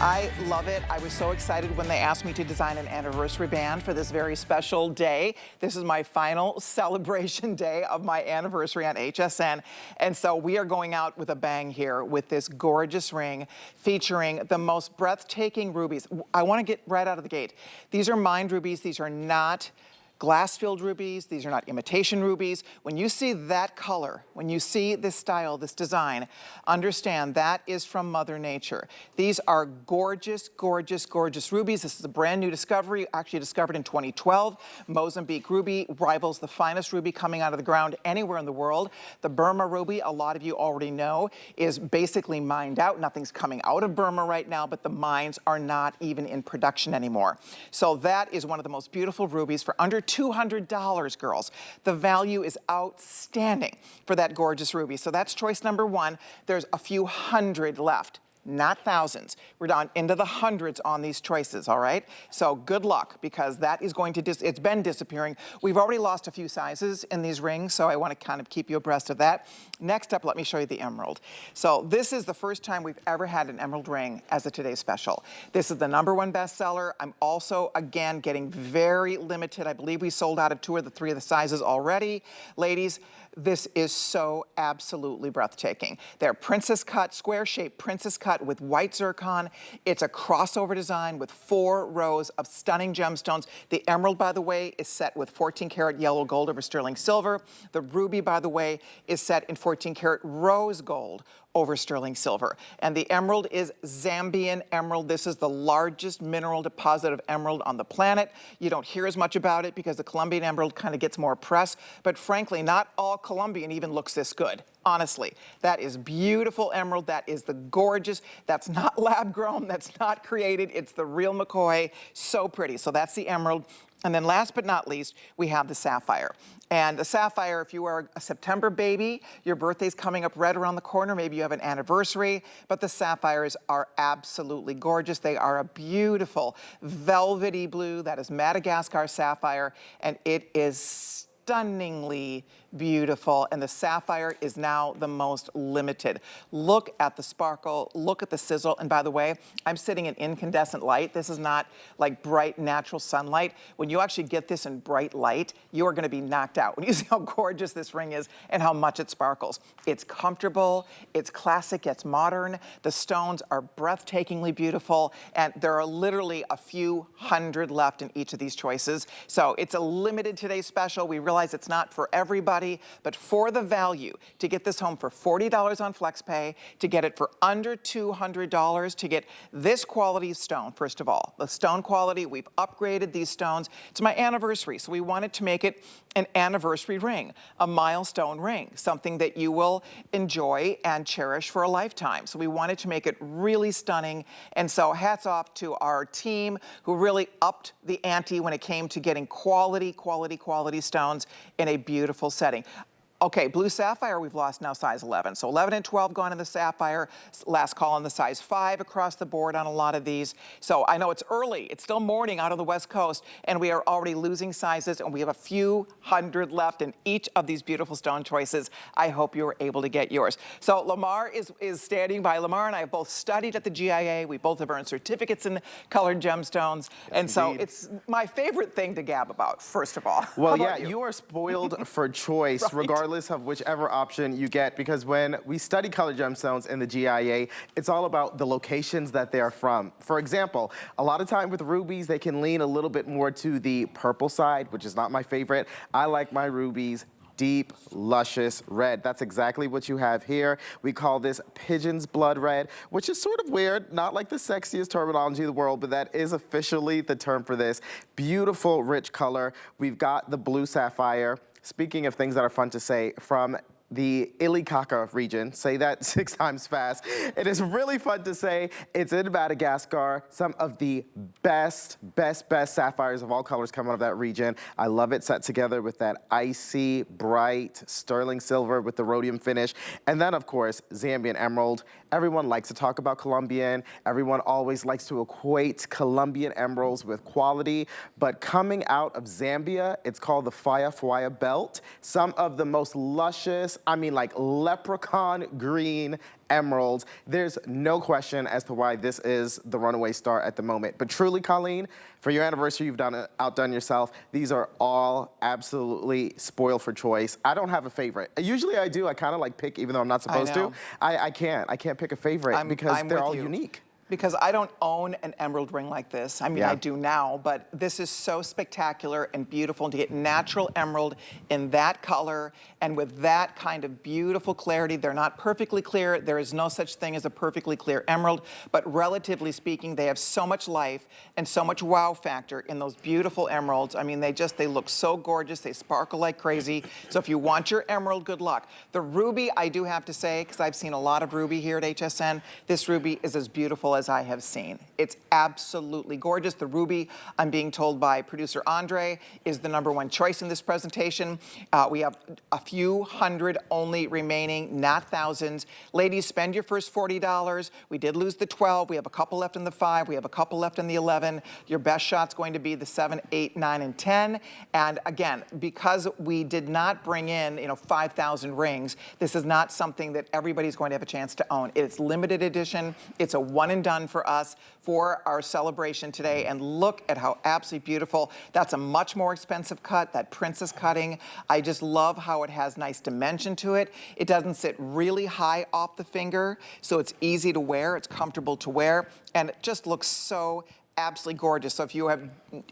I love it. I was so excited when they asked me to design an anniversary band for this very special day. This is my final celebration day of my anniversary on HSN. And so we are going out with a bang here with this gorgeous ring featuring the most breathtaking rubies. I want to get right out of the gate. These are mined rubies. These are not glass-filled rubies. These are not imitation rubies. When you see that color, when you see this style, this design, understand that is from Mother Nature. These are gorgeous, gorgeous, gorgeous rubies. This is a brand new discovery, actually discovered in 2012. Mozambique ruby rivals the finest ruby coming out of the ground anywhere in the world. The Burma ruby, a lot of you already know, is basically mined out. Nothing's coming out of Burma right now, but the mines are not even in production anymore. So that is one of the most beautiful rubies for under $200, girls. The value is outstanding for that gorgeous ruby. So that's choice number one. There's a few hundred left, not thousands. We're down into the hundreds on these choices, all right? So good luck, because that is going to, it's been disappearing. We've already lost a few sizes in these rings, so I want to kind of keep you abreast of that. Next up, let me show you the emerald. So this is the first time we've ever had an emerald ring as a Today Special. This is the #1 bestseller. I'm also, again, getting very limited. I believe we sold out of 2 or 3 of the sizes already. Ladies, this is so absolutely breathtaking. They're princess cut, square shaped princess cut with white zircon. It's a crossover design with 4 rows of stunning gemstones. The emerald, by the way, is set with 14 karat yellow gold over sterling silver. The ruby, by the way, is set in 14 karat rose gold over sterling silver. And the emerald is Zambian emerald. This is the largest mineral deposit of emerald on the planet. You don't hear as much about it because the Colombian emerald kind of gets more press, but frankly, not all Colombian even looks this good. Honestly, that is beautiful emerald. That is the gorgeous. That's not lab grown. That's not created. It's the real McCoy. So pretty. So that's the emerald. And then last but not least, we have the sapphire. And the sapphire, if you are a September baby, your birthday's coming up right around the corner, maybe you have an anniversary, but the sapphires are absolutely gorgeous. They are a beautiful velvety blue. That is Madagascar sapphire, and it is stunningly beautiful, and the sapphire is now the most limited. Look at the sparkle, look at the sizzle, and by the way, I'm sitting in incandescent light. This is not like bright natural sunlight. When you actually get this in bright light, you are gonna be knocked out when you see how gorgeous this ring is and how much it sparkles. It's comfortable, it's classic, it's modern. The stones are breathtakingly beautiful, and there are literally a few hundred left in each of these choices. So it's a limited Today Special. We realize it's not for everybody, but for the value, to get this home for $40 on FlexPay, to get it for under $200, to get this quality stone, first of all, the stone quality, we've upgraded these stones. It's my anniversary, so we wanted to make it an anniversary ring, a milestone ring, something that you will enjoy and cherish for a lifetime. So we wanted to make it really stunning, and so hats off to our team who really upped the ante when it came to getting quality stones in a beautiful setting. Okay, blue sapphire, we've lost now size 11. So 11 and 12 gone in the sapphire. Last call on the size 5 across the board on a lot of these. So I know it's early. It's still morning out on the West Coast, and we are already losing sizes, and we have a few hundred left in each of these beautiful stone choices. I hope you were able to get yours. So Lamar is standing by. Lamar and I have both studied at the GIA. We both have earned certificates in colored gemstones. Yes, and indeed. So it's my favorite thing to gab about, first of all. Well, yeah, you are spoiled for choice, right, regardless of whichever option you get, because when we study colored gemstones in the GIA, it's all about the locations that they are from. For example, a lot of time with rubies, they can lean a little bit more to the purple side, which is not my favorite. I like my rubies deep, luscious red. That's exactly what you have here. We call this pigeon's blood red, which is sort of weird, not like the sexiest terminology in the world, but that is officially the term for this. Beautiful, rich color. We've got the blue sapphire. Speaking of things that are fun to say, from the Ilikaka region, say that 6 times fast. It is really fun to say. It's in Madagascar. Some of the best sapphires of all colors come out of that region. I love it set together with that icy, bright sterling silver with the rhodium finish. And then, of course, Zambian emerald. Everyone likes to talk about Colombian. Everyone always likes to equate Colombian emeralds with quality. But coming out of Zambia, it's called the Faya Faya belt. Some of the most luscious, I mean, like leprechaun green emeralds. There's no question as to why this is the runaway star at the moment. But truly, Colleen, for your anniversary, you've outdone yourself. These are all absolutely spoiled for choice. I don't have a favorite. Usually I do. I kind of like pick, even though I'm not supposed to. I can't pick a favorite because they're all unique. Because I don't own an emerald ring like this. I mean, I do now, but this is so spectacular and beautiful. And to get natural emerald in that color and with that kind of beautiful clarity, they're not perfectly clear. There is no such thing as a perfectly clear emerald, but relatively speaking, they have so much life and so much wow factor in those beautiful emeralds. I mean, they look so gorgeous. They sparkle like crazy. So if you want your emerald, good luck. The ruby, I do have to say, because I've seen a lot of ruby here at HSN, this ruby is as beautiful as I have seen. It's absolutely gorgeous. The ruby, I'm being told by producer Andre, is the #1 choice in this presentation. We have a few hundred only remaining, not thousands. Ladies, spend your first $40. We did lose the 12. We have a couple left in the 5. We have a couple left in the 11. Your best shot's going to be the 7, 8, 9, and 10. And again, because we did not bring in, 5,000 rings, this is not something that everybody's going to have a chance to own. It's limited edition. It's a one and done for us for our celebration today. And look at how absolutely beautiful. That's a much more expensive cut, that princess cutting. I just love how it has nice dimension to it. It doesn't sit really high off the finger, so it's easy to wear, it's comfortable to wear, and it just looks so absolutely gorgeous. So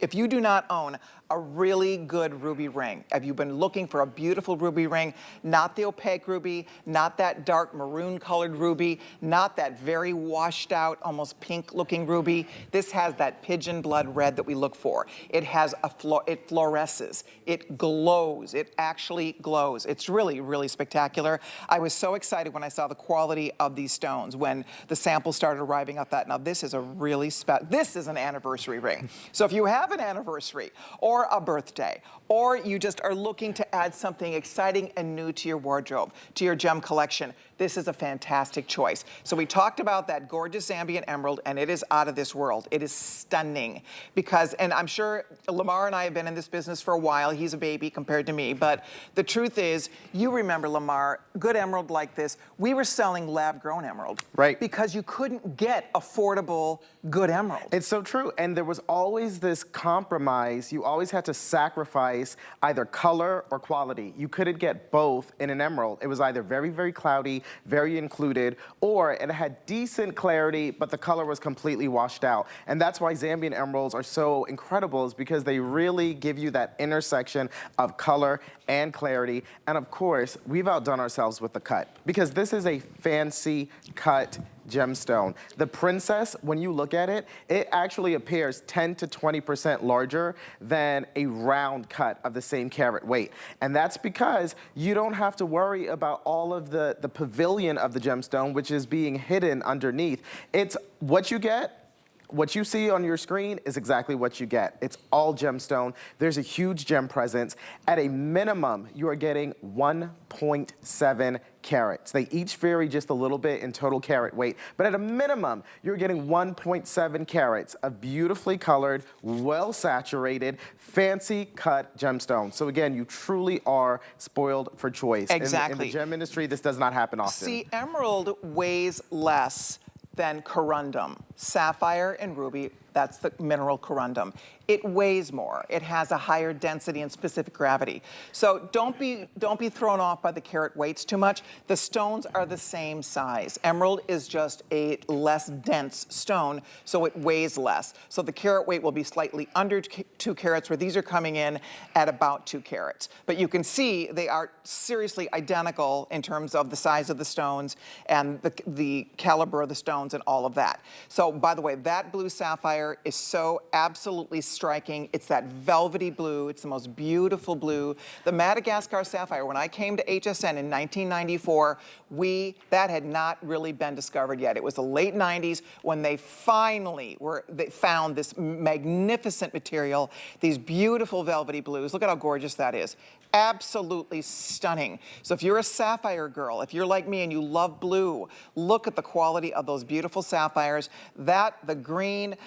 if you do not own a really good ruby ring, if you've been looking for a beautiful ruby ring, not the opaque ruby, not that dark maroon colored ruby, not that very washed out, almost pink looking ruby, this has that pigeon blood red that we look for. It has it fluoresces, it glows, it actually glows. It's really, really spectacular. I was so excited when I saw the quality of these stones when the samples started arriving. I thought, now this is a really this is an anniversary ring. So if you have an anniversary or a birthday, or you just are looking to add something exciting and new to your wardrobe, to your gem collection, this is a fantastic choice. So we talked about that gorgeous Zambian emerald, and it is out of this world. It is stunning because, and I'm sure Lamar and I have been in this business for a while. He's a baby compared to me, but the truth is, you remember, Lamar, good emerald like this, we were selling lab-grown emerald. Right. Because you couldn't get affordable, good emerald. It's so true, and there was always this compromise. You always had to sacrifice either color or quality. You couldn't get both in an emerald. It was either very, very cloudy, very included, or it had decent clarity, but the color was completely washed out. And that's why Zambian emeralds are so incredible, is because they really give you that intersection of color and clarity. And of course, we've outdone ourselves with the cut, because this is a fancy cut gemstone. The princess, when you look at it, it actually appears 10 to 20% larger than a round cut of the same carat weight. And that's because you don't have to worry about all of the pavilion of the gemstone, which is being hidden underneath. It's what you get. What you see on your screen is exactly what you get. It's all gemstone. There's a huge gem presence. At a minimum, you are getting 1.7 carats. They each vary just a little bit in total carat weight, but at a minimum, you're getting 1.7 carats of beautifully colored, well-saturated, fancy cut gemstones. So again, you truly are spoiled for choice. Exactly. In the gem industry, this does not happen often. See, emerald weighs less than corundum. Sapphire and ruby, that's the mineral corundum. It weighs more. It has a higher density and specific gravity. So don't be thrown off by the carat weights too much. The stones are the same size. Emerald is just a less dense stone, so it weighs less. So the carat weight will be slightly under 2 carats, where these are coming in at about 2 carats. But you can see they are seriously identical in terms of the size of the stones and the caliber of the stones and all of that. So by the way, that blue sapphire is so absolutely striking. It's that velvety blue. It's the most beautiful blue. The Madagascar sapphire, when I came to HSN in 1994, that had not really been discovered yet. It was the late 90s when they finally found this magnificent material, these beautiful velvety blues. Look at how gorgeous that is. Absolutely stunning. So if you're a sapphire girl, if you're like me and you love blue, look at the quality of those beautiful sapphires. The green,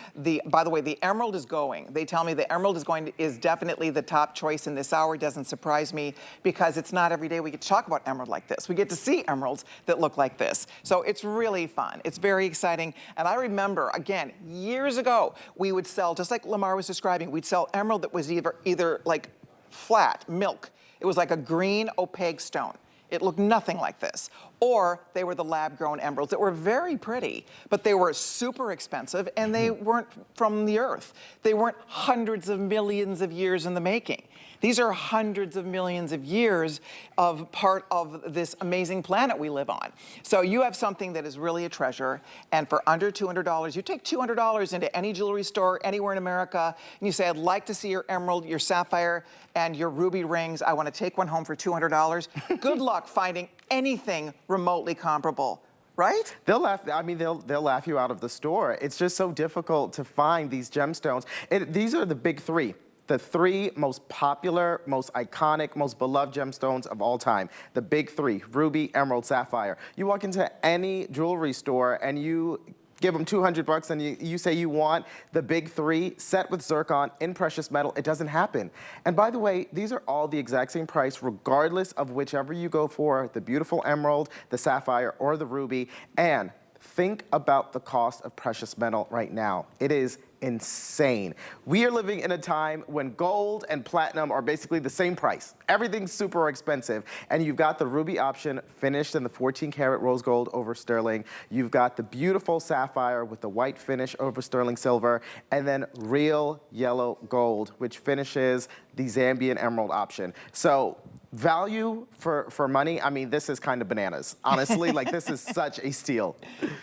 by the way, the emerald is going. they tell me the emerald is definitely the top choice in this hour. It doesn't surprise me because it's not every day we get to talk about emerald like this. We get to see emeralds that look like this. So it's really fun. It's very exciting. And I remember, again, years ago, we would sell, just like Lamar was describing, we'd sell emerald that was either like flat, milk. It was like a green opaque stone. It looked nothing like this. Or they were the lab-grown emeralds that were very pretty, but they were super expensive and they weren't from the earth. They weren't hundreds of millions of years in the making. These are hundreds of millions of years of part of this amazing planet we live on. So you have something that is really a treasure, and for under $200, you take $200 into any jewelry store anywhere in America, and you say, I'd like to see your emerald, your sapphire, and your ruby rings. I want to take one home for $200. Good luck finding anything remotely comparable. Right? They'll laugh. I mean, they'll laugh you out of the store. It's just so difficult to find these gemstones. These are the big three. The three most popular, most iconic, most beloved gemstones of all time. The big three: ruby, emerald, sapphire. You walk into any jewelry store and you give them $200 and you say you want the big three set with zircon in precious metal. It doesn't happen. And by the way, these are all the exact same price regardless of whichever you go for, the beautiful emerald, the sapphire, or the ruby. And think about the cost of precious metal right now. It is insane. We are living in a time when gold and platinum are basically the same price. Everything's super expensive. And you've got the ruby option finished in the 14-karat rose gold over sterling. You've got the beautiful sapphire with the white finish over sterling silver. And then real yellow gold, which finishes the Zambian emerald option. So value for money, I mean, this is kind of bananas. Honestly, like, this is such a steal.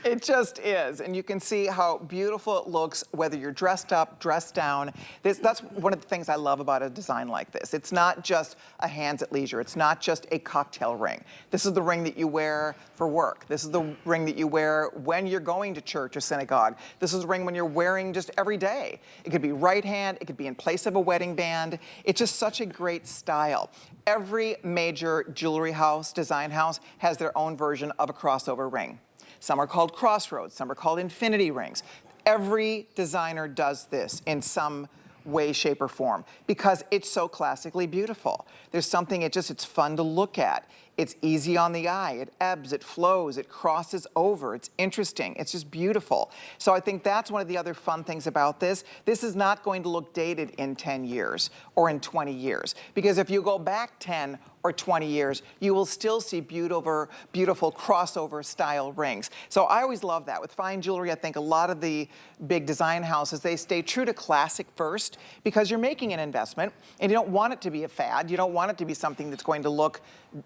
It just is. And you can see how beautiful it looks, whether you're dressed up, dressed down. That's one of the things I love about a design like this. It's not just a hands at leisure. It's not just a cocktail ring. This is the ring that you wear for work. This is the ring that you wear when you're going to church or synagogue. This is the ring when you're wearing just every day. It could be right hand. It could be in place of a wedding band. It's just such a great style. Every major jewelry house, design house, has their own version of a crossover ring. Some are called crossroads, some are called infinity rings. Every designer does this in some way, shape, or form because it's so classically beautiful. There's something, it's fun to look at. It's easy on the eye. It ebbs, it flows, it crosses over. It's interesting. It's just beautiful. So I think that's one of the other fun things about this. This is not going to look dated in 10 years or in 20 years because if you go back 10 or 20 years, you will still see beautiful crossover style rings. So I always love that. With fine jewelry, I think a lot of the big design houses, they stay true to classic first because you're making an investment and you don't want it to be a fad. You don't want it to be something that's going to look,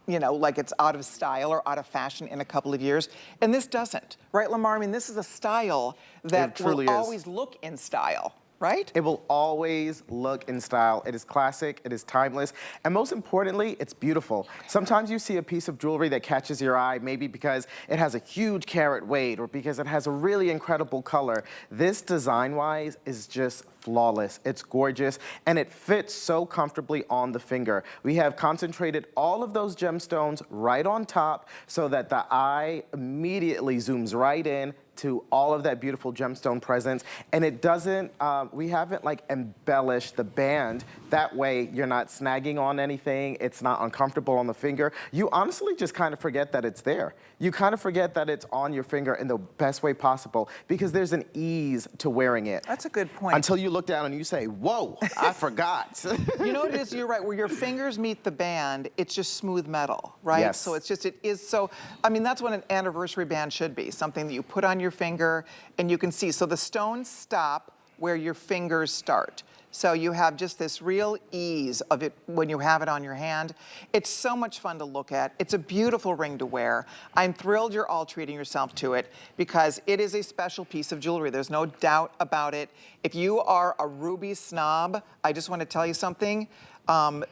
you know, like it's out of style or out of fashion in a couple of years. And this doesn't, right, Lamar? I mean, this is a style that will always look in style. Right? It will always look in style. It is classic, it is timeless, and most importantly, it's beautiful. Sometimes you see a piece of jewelry that catches your eye, maybe because it has a huge carat weight or because it has a really incredible color. This design-wise is just flawless. It's gorgeous, and it fits so comfortably on the finger. We have concentrated all of those gemstones right on top so that the eye immediately zooms right in to all of that beautiful gemstone presence. And it doesn't, we haven't like embellished the band. That way you're not snagging on anything. It's not uncomfortable on the finger. You honestly just kind of forget that it's there. You kind of forget that it's on your finger in the best way possible because there's an ease to wearing it. That's a good point. Until you look down and you say, whoa, I forgot. You know what it is? You're right. Where your fingers meet the band, it's just smooth metal, right? Yes. So it's just, it is so, I mean, that's what an anniversary band should be. Something that you put on your finger and you can see. So the stones stop where your fingers start. So you have just this real ease of it when you have it on your hand. It's so much fun to look at. It's a beautiful ring to wear. I'm thrilled you're all treating yourself to it because it is a special piece of jewelry. There's no doubt about it. If you are a ruby snob, I just want to tell you something.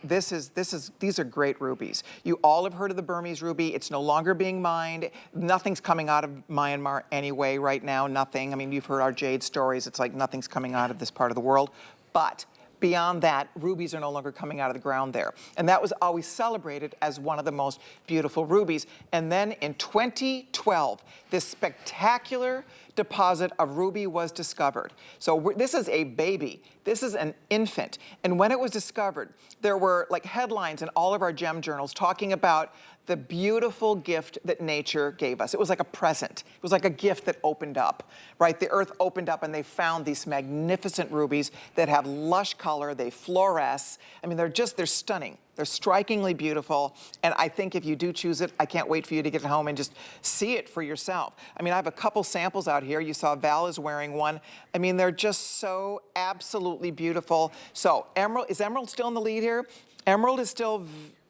These are great rubies. You all have heard of the Burmese ruby. It's no longer being mined. Nothing's coming out of Myanmar anyway right now, nothing. I mean, you've heard our jade stories. It's like nothing's coming out of this part of the world. But beyond that, rubies are no longer coming out of the ground there. And that was always celebrated as one of the most beautiful rubies. And then in 2012, this spectacular deposit of ruby was discovered. So this is a baby. This is an infant. And when it was discovered, there were like headlines in all of our gem journals talking about the beautiful gift that nature gave us. It was like a present. It was like a gift that opened up, right? The earth opened up and they found these magnificent rubies that have lush color, they fluoresce. I mean, they're stunning. They're strikingly beautiful. And I think if you do choose it, I can't wait for you to get it home and just see it for yourself. I mean, I have a couple samples out here. You saw Val is wearing one. I mean, they're just so absolutely beautiful. So is Emerald still in the lead here? Emerald is still,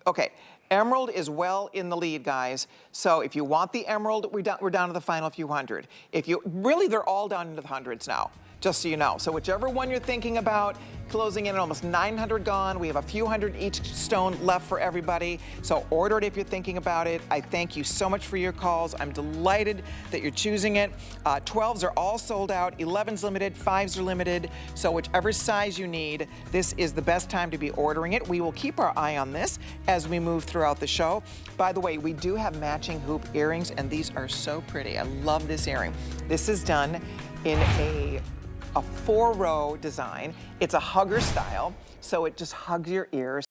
okay. Emerald is well in the lead, guys. So if you want the emerald, we're down to the final few hundred. Really, they're all down into the hundreds now, just so you know. So whichever one you're thinking about, closing in at almost 900 gone. We have a few hundred each stone left for everybody. So order it if you're thinking about it. I thank you so much for your calls. I'm delighted that you're choosing it. 12s are all sold out. 11s limited, 5s are limited. So whichever size you need, this is the best time to be ordering it. We will keep our eye on this as we move throughout the show. By the way, we do have matching hoop earrings, and these are so pretty. I love this earring. This is done in a 4-row design. It's a hugger style, so it just hugs your ears.